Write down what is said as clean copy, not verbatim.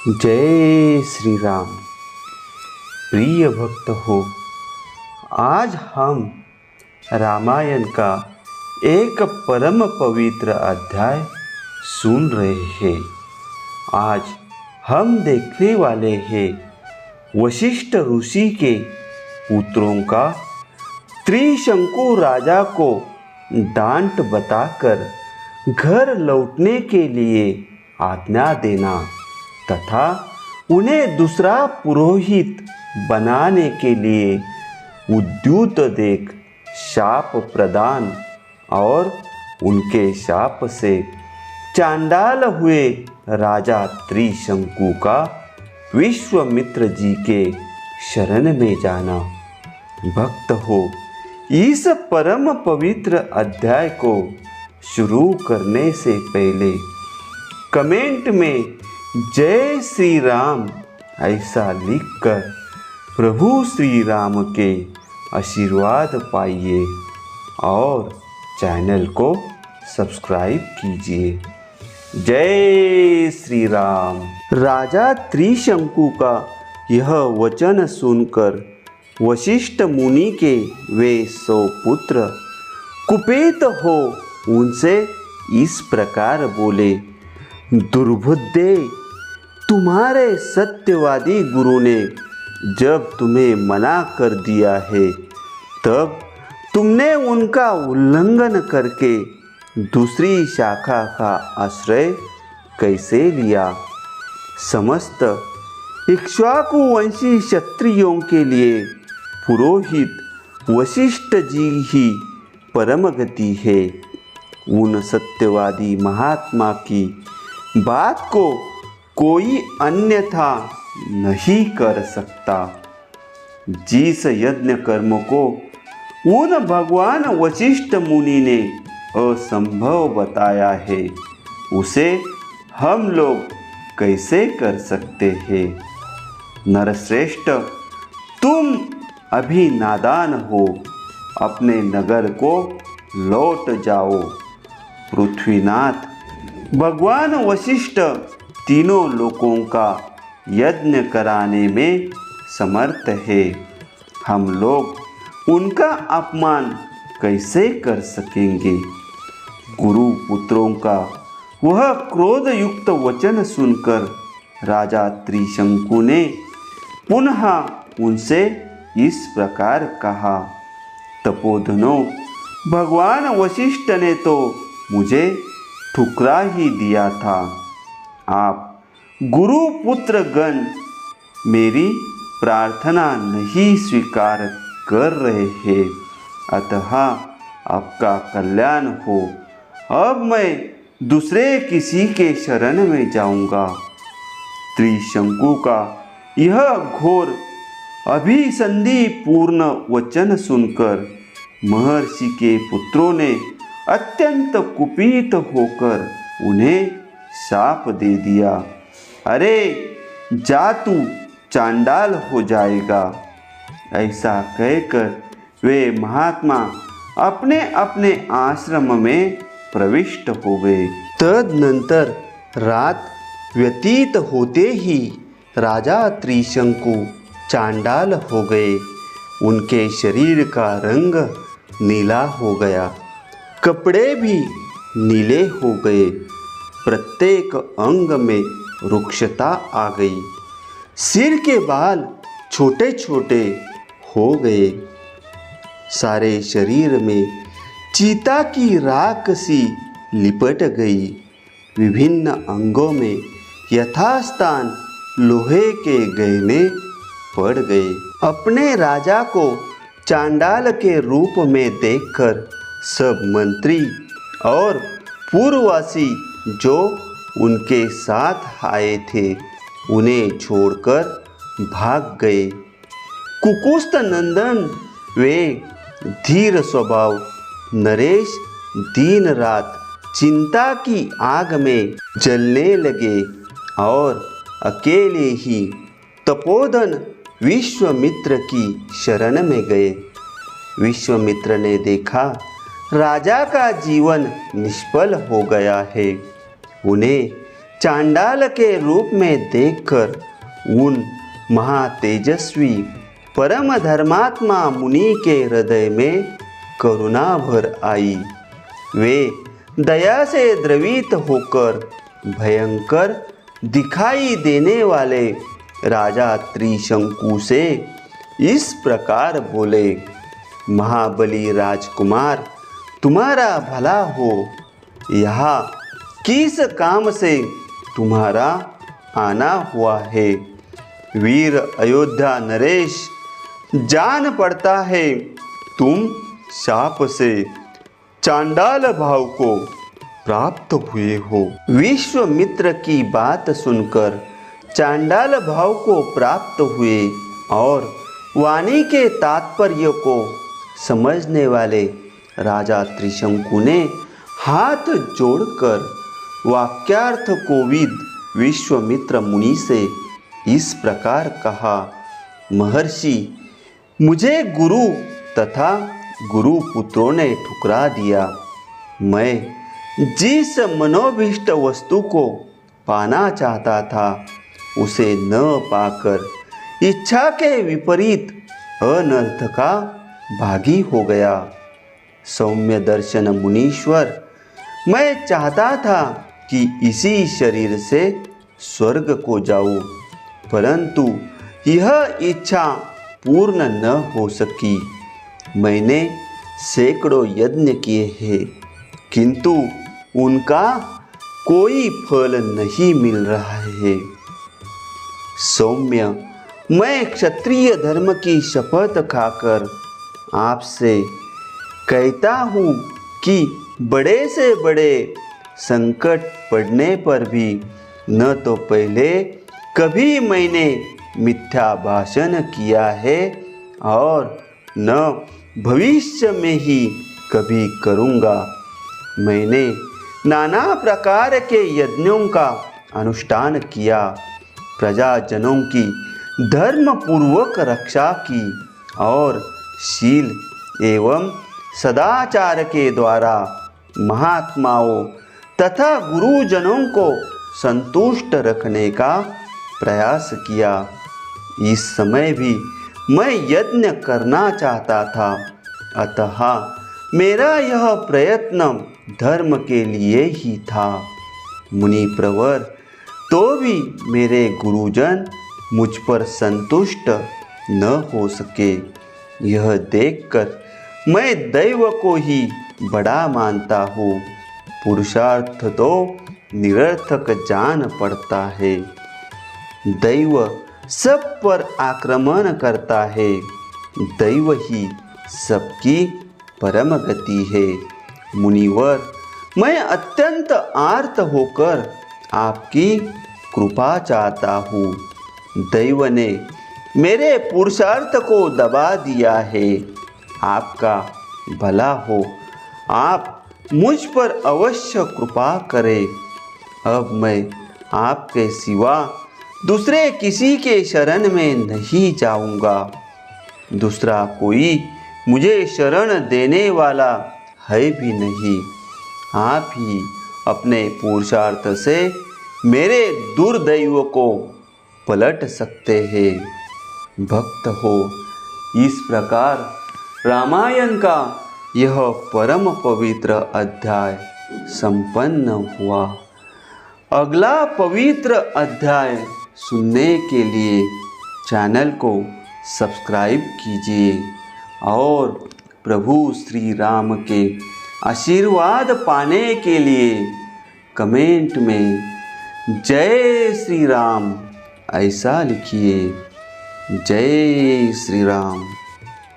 जय श्री राम। प्रिय भक्त हो, आज हम रामायण का एक परम पवित्र अध्याय सुन रहे हैं। आज हम देखने वाले हैं वशिष्ठ ऋषि के पुत्रों का त्रिशंकु राजा को डांट बताकर घर लौटने के लिए आज्ञा देना तथा उन्हें दूसरा पुरोहित बनाने के लिए उद्युत देख शाप प्रदान और उनके शाप से चांडाल हुए राजा त्रिशंकु का विश्वामित्र जी के शरण में जाना। भक्त हो, इस परम पवित्र अध्याय को शुरू करने से पहले कमेंट में जय श्री राम ऐसा लिखकर प्रभु श्री राम के आशीर्वाद पाइए और चैनल को सब्सक्राइब कीजिए। जय श्री राम। राजा त्रिशंकु का यह वचन सुनकर वशिष्ठ मुनि के वे 100 पुत्र कुपित हो उनसे इस प्रकार बोले, दुर्बुद्धे, तुम्हारे सत्यवादी गुरु ने जब तुम्हें मना कर दिया है तब तुमने उनका उल्लंघन करके दूसरी शाखा का आश्रय कैसे लिया। समस्त इक्ष्वाकुवंशी क्षत्रियों के लिए पुरोहित वशिष्ठ जी ही परम गति है। उन सत्यवादी महात्मा की बात को कोई अन्यथा नहीं कर सकता। जिस यज्ञ कर्म को उन भगवान वशिष्ठ मुनि ने असंभव बताया है उसे हम लोग कैसे कर सकते हैं। नरश्रेष्ठ, तुम अभी नादान हो, अपने नगर को लौट जाओ। पृथ्वीनाथ भगवान वशिष्ठ तीनों लोकों का यज्ञ कराने में समर्थ है। हम लोग उनका अपमान कैसे कर सकेंगे। गुरु पुत्रों का वह क्रोध युक्त वचन सुनकर राजा त्रिशंकु ने पुनः उनसे इस प्रकार कहा, तपोधनो, भगवान वशिष्ठ ने तो मुझे ठुकरा ही दिया था। आप गुरु पुत्र गण मेरी प्रार्थना नहीं स्वीकार कर रहे हैं, अतः आपका कल्याण हो। अब मैं दूसरे किसी के शरण में जाऊंगा। त्रिशंकु का यह घोर अभिसंधि पूर्ण वचन सुनकर महर्षि के पुत्रों ने अत्यंत कुपित होकर उन्हें शाप दे दिया। अरे जा, तू चांडाल हो जाएगा। ऐसा कहकर वे महात्मा अपने अपने आश्रम में प्रविष्ट हो गए। तदनंतर रात व्यतीत होते ही राजा त्रिशंकु चांडाल हो गए। उनके शरीर का रंग नीला हो गया, कपड़े भी नीले हो गए, प्रत्येक अंग में रुक्षता आ गई, सिर के बाल छोटे छोटे हो गए, सारे शरीर में चीता की राख सी लिपट गई, विभिन्न अंगों में यथास्थान लोहे के गहने पड़ गए। अपने राजा को चांडाल के रूप में देखकर सब मंत्री और पूर्ववासी जो उनके साथ आए थे उन्हें छोड़कर भाग गए। कुकुस्त नंदन वे धीर स्वभाव नरेश दिन रात चिंता की आग में जलने लगे और अकेले ही तपोधन विश्वामित्र की शरण में गए। विश्वामित्र ने देखा राजा का जीवन निष्फल हो गया है। उन्हें चांडाल के रूप में देखकर उन महातेजस्वी परम धर्मात्मा मुनि के हृदय में करुणा भर आई। वे दया से द्रवित होकर भयंकर दिखाई देने वाले राजा त्रिशंकु से इस प्रकार बोले, महाबली राजकुमार, तुम्हारा भला हो। यहाँ किस काम से तुम्हारा आना हुआ है? वीर अयोध्या नरेश, जान पड़ता है तुम शाप से चांडाल भाव को प्राप्त हुए हो। विश्वामित्र की बात सुनकर चांडाल भाव को प्राप्त हुए और वाणी के तात्पर्य को समझने वाले राजा त्रिशंकु ने हाथ जोड़कर वाक्यार्थ कोविद विश्वामित्र मुनि से इस प्रकार कहा, महर्षि, मुझे गुरु तथा गुरु पुत्रों ने ठुकरा दिया। मैं जिस मनोभीष्ट वस्तु को पाना चाहता था उसे न पाकर इच्छा के विपरीत अनर्थ का भागी हो गया। सौम्य दर्शन मुनीश्वर, मैं चाहता था कि इसी शरीर से स्वर्ग को जाऊं, परंतु यह इच्छा पूर्ण न हो सकी। मैंने सैकड़ों यज्ञ किए हैं, किंतु उनका कोई फल नहीं मिल रहा है। सौम्य, मैं क्षत्रिय धर्म की शपथ खाकर आपसे कहता हूँ कि बड़े से बड़े संकट पड़ने पर भी न तो पहले कभी मैंने मिथ्या भाषण किया है और न भविष्य में ही कभी करूँगा। मैंने नाना प्रकार के यज्ञों का अनुष्ठान किया, प्रजाजनों की धर्मपूर्वक रक्षा की और शील एवं सदाचार के द्वारा महात्माओं तथा गुरुजनों को संतुष्ट रखने का प्रयास किया। इस समय भी मैं यज्ञ करना चाहता था, अतः मेरा यह प्रयत्न धर्म के लिए ही था। मुनि प्रवर, तो भी मेरे गुरुजन मुझ पर संतुष्ट न हो सके। यह देखकर मैं दैव को ही बड़ा मानता हूँ। पुरुषार्थ तो निरर्थक जान पड़ता है। दैव सब पर आक्रमण करता है, दैव ही सबकी परम गति है। मुनिवर, मैं अत्यंत आर्त होकर आपकी कृपा चाहता हूँ। दैव ने मेरे पुरुषार्थ को दबा दिया है। आपका भला हो, आप मुझ पर अवश्य कृपा करें। अब मैं आपके सिवा दूसरे किसी के शरण में नहीं जाऊंगा। दूसरा कोई मुझे शरण देने वाला है भी नहीं। आप ही अपने पुरुषार्थ से मेरे दुर्दैव को पलट सकते हैं। भक्त हो, इस प्रकार रामायण का यह परम पवित्र अध्याय संपन्न हुआ। अगला पवित्र अध्याय सुनने के लिए चैनल को सब्सक्राइब कीजिए और प्रभु श्री राम के आशीर्वाद पाने के लिए कमेंट में जय श्री राम ऐसा लिखिए। जय श्री राम।